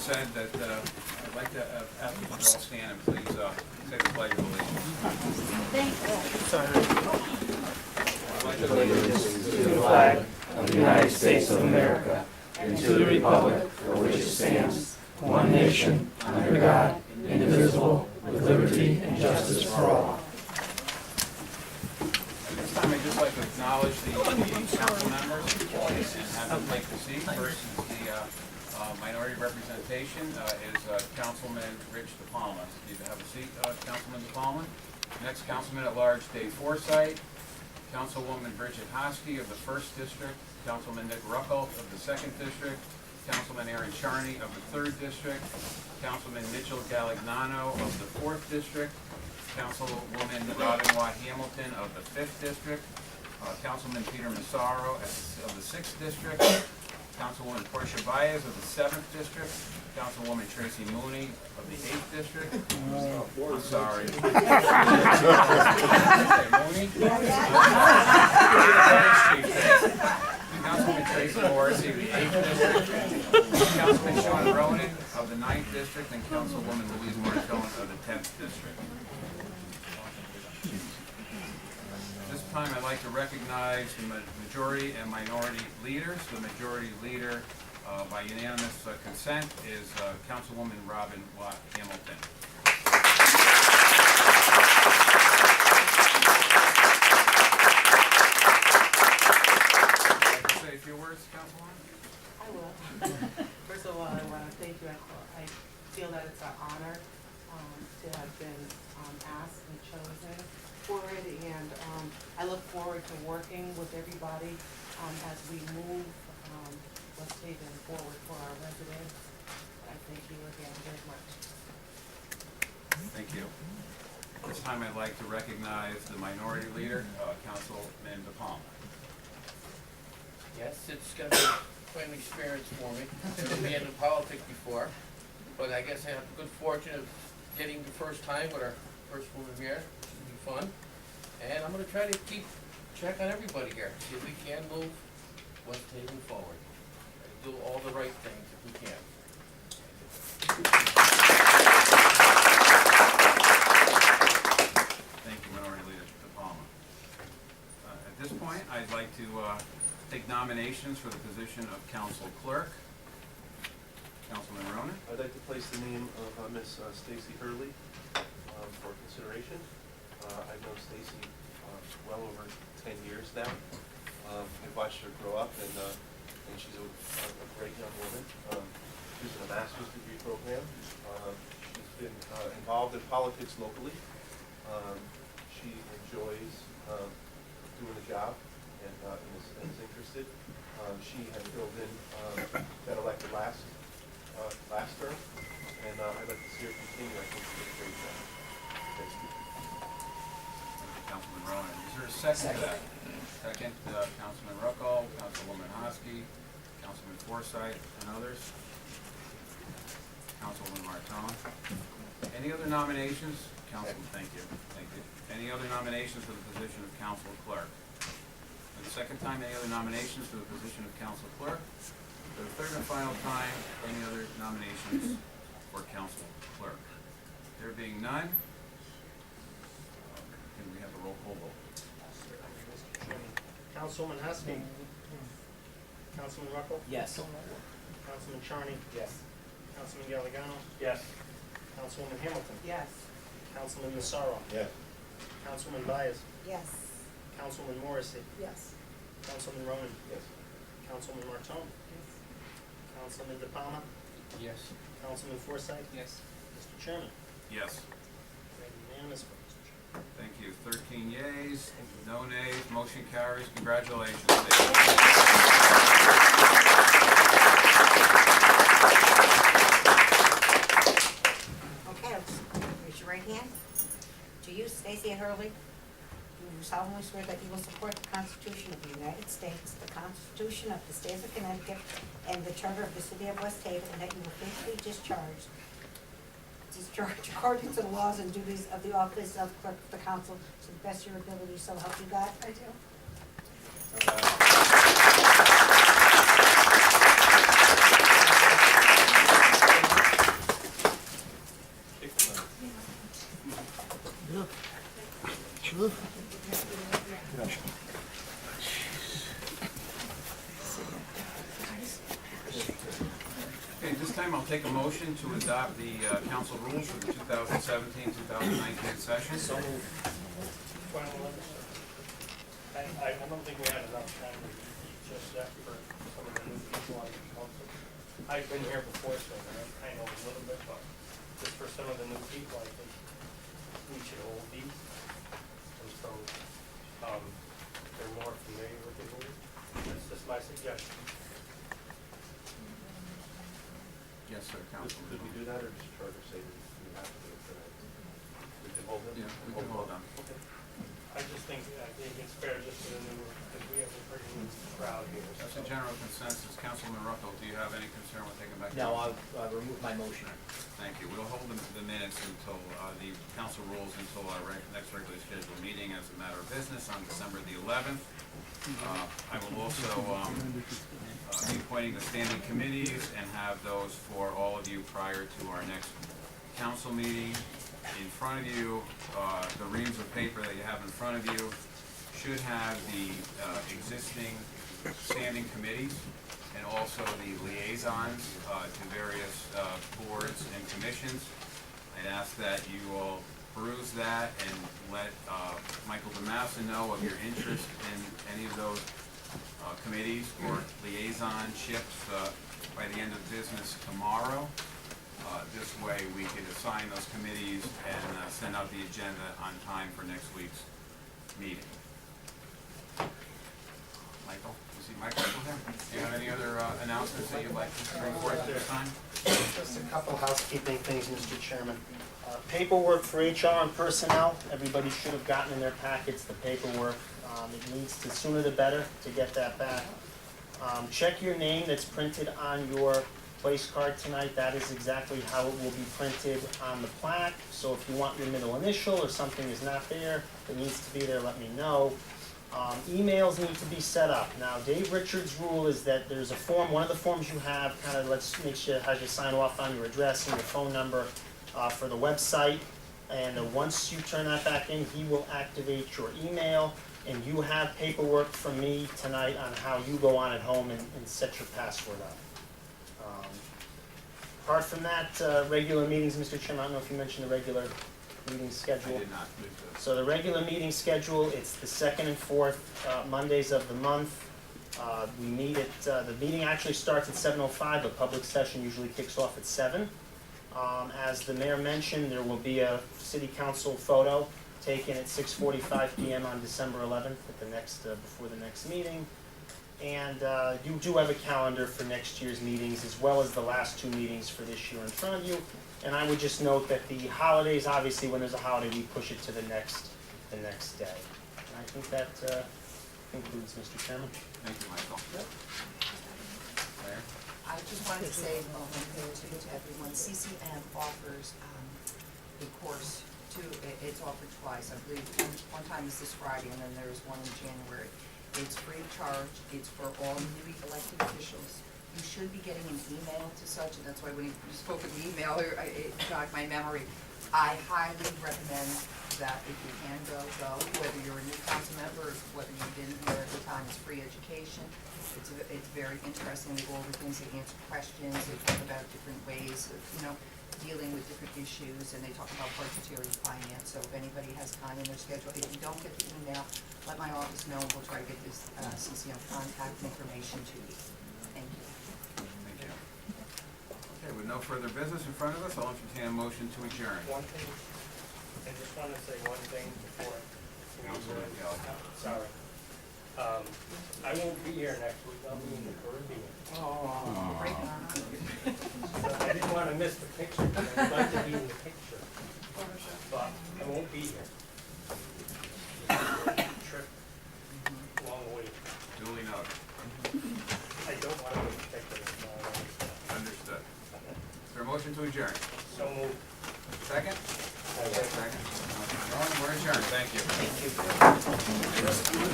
said, that I'd like to have you all stand and please say the pledge of allegiance. To the flag of the United States of America and to the republic for which it stands, one nation, under God, indivisible, with liberty and justice for all. At this time, I'd just like to acknowledge the council members and have them take the seat. First is the minority representation is Councilman Rich DePalma. You can have a seat, Councilman DePalma. Next, Councilman at Large Dave Forsythe. Councilwoman Bridget Hosky of the 1st District, Councilman Nick Ruckel of the 2nd District, Councilman Aaron Charney of the 3rd District, Councilman Mitchell Galagnano of the 4th District, Councilwoman Robin Watt Hamilton of the 5th District, Councilman Peter Massaro of the 6th District, Councilwoman Portia Baez of the 7th District, Councilwoman Tracy Mooney of the 8th District. I'm sorry. Mooney. Councilman Tracy Morrissey of the 8th District, Councilman Sean Ronan of the 9th District, and Councilwoman Louise Martone of the 10th District. This time I'd like to recognize the majority and minority leaders. The majority leader, by unanimous consent, is Councilwoman Robin Watt Hamilton. Would you like to say a few words, Councilwoman? I will. First of all, I want to thank you. I feel that it's an honor to have been asked and chosen for it, and I look forward to working with everybody as we move West Haven forward for our residents. I thank you again very much. Thank you. This time I'd like to recognize the minority leader, Councilman DePalma. Yes, it's going to be quite an experience for me. I've never been in politics before, but I guess I have the good fortune of getting the first time with our first woman here, which will be fun. And I'm going to try to keep check on everybody here, see if we can move West Haven forward. Do all the right things if we can. Thank you, Minority Leader DePalma. At this point, I'd like to take nominations for the position of Council Clerk. Councilman Ronan. I'd like to place the name of Miss Stacy Hurley for consideration. I've known Stacy well over 10 years now. I've watched her grow up, and she's a great young woman. She's in a master's degree program. She's been involved in politics locally. She enjoys doing the job and is interested. She has filled in, got elected last term, and I'd like to see her continue. I think she did a great job. Thank you. Councilman Ronan. Is there a second to that? Second, Councilman Ruckel, Councilwoman Hosky, Councilman Forsythe, and others. Councilwoman Martone. Any other nominations? Councilman, thank you. Thank you. Any other nominations for the position of Council Clerk? For the second time, any other nominations for the position of Council Clerk? For the third and final time, any other nominations for Council Clerk? There being none, can we have a roll call vote? Councilwoman Hosky. Councilman Ruckel. Yes. Councilman Charney. Yes. Councilman Galagano. Yes. Councilwoman Hamilton. Yes. Councilman Massaro. Yes. Councilman Baez. Yes. Councilman Morrissey. Yes. Councilman Ronan. Yes. Councilman Martone. Yes. Councilman DePalma. Yes. Councilman Forsythe. Yes. Mr. Chairman. Yes. Unanimous vote, Mr. Chairman. Thank you. 13 yeas, no nays, motion carries. Congratulations. Okay, raise your right hand. Do you, Stacy Hurley, do you solemnly swear that you will support the Constitution of the United States, the Constitution of the State of Connecticut, and the Charter of the City of West Haven, and that you will faithfully discharge according to the laws and duties of the office of Clerk of the Council to the best of your ability, so help you God? I do. Okay, this time I'll take a motion to adopt the council rules for the 2017-2019 session. So moved. I don't think we had enough time to just that for some of the new people on the council. I've been here before, so I know a little bit, but just for some of the new people, I think we should hold these. And so, they're more familiar with the rules. That's just my suggestion. Yes, sir, Councilman. Could we do that, or does charter say we have to do it tonight? We can hold it? Yeah, we can hold on. Okay. I think it's fair just for the new, because we have a pretty new crowd here. That's so. a general consensus. Councilman Ruckel, do you have any concern with taking back? No, I'll remove my motion. Thank you. We'll hold the minutes until, the council rules until our next regularly scheduled meeting as a matter of business on December the 11th. I will also be appointing the standing committees and have those for all of you prior to our next council meeting. In front of you, the reams of paper that you have in front of you should have the existing standing committees and also the liaisons to various boards and commissions. I'd ask that you all peruse that and let Michael DeMassa know of your interest in any of those committees or liaisonships by the end of business tomorrow. This way we can assign those committees and send out the agenda on time for next week's meeting. Michael, you see Michael over there? Do you have any other announcements that you'd like to bring forth at this time? Just a couple housekeeping things, Mr. Chairman. Paperwork for HR and personnel, everybody should have gotten in their packets the paperwork. It needs to, sooner the better, to get that back. Check your name that's printed on your place card tonight. That is exactly how it will be printed on the plaque. So if you want your middle initial or something is not there, it needs to be there, let me know. Emails need to be set up. Now, Dave Richards' rule is that there's a form, one of the forms you have, kind of make sure it has you sign off on your address and your phone number for the website. And once you turn that back in, he will activate your email. And you have paperwork from me tonight on how you go on at home and set your password up. Apart from that, regular meetings, Mr. Chairman, I don't know if you mentioned the regular meeting schedule. I did not. So the regular meeting schedule, it's the second and fourth Mondays of the month. We meet at, the meeting actually starts at 7:05, but public session usually kicks off at 7. As the mayor mentioned, there will be a city council photo taken at 6:45 p.m. on December 11th at the next, before the next meeting. And you do have a calendar for next year's meetings, as well as the last 2 meetings for this year in front of you. And I would just note that the holidays, obviously, when there's a holiday, we push it to the next day. And I think that concludes, Mr. Chairman. Thank you, Michael. Claire? I just wanted to say, to everyone, CCM offers a course it's offered twice, I believe. One time is this Friday, and then there's one in January. It's free of charge. It's for all newly elected officials. You should be getting an email to such, and that's why when you spoke of the email, it jogged my memory. I highly recommend that if you can go, whether you're a new council member, whether you've been here at the time, it's free education. It's very interesting. They go over things, they answer questions, they talk about different ways of, dealing with different issues, and they talk about budgetary finance. So if anybody has time in their schedule, if you don't get the email, let my office know, and we'll try to get this CCM contact information to you. Thank you. Thank you. Okay, with no further business in front of us, I'll entertain a motion to adjourn. One thing, I just want to say one thing before. Councilman Kelly. Sorry. I won't be here next week. I'll be in the Caribbean. Breaking our heart. So I didn't want to miss the picture, but I'd like to be in the picture. But I won't be here. Trip, long way. Duly noted. I don't want to miss the picture. Understood. Is there a motion to adjourn? So moved. Second? Second. We're adjourned. Thank you. Thank you.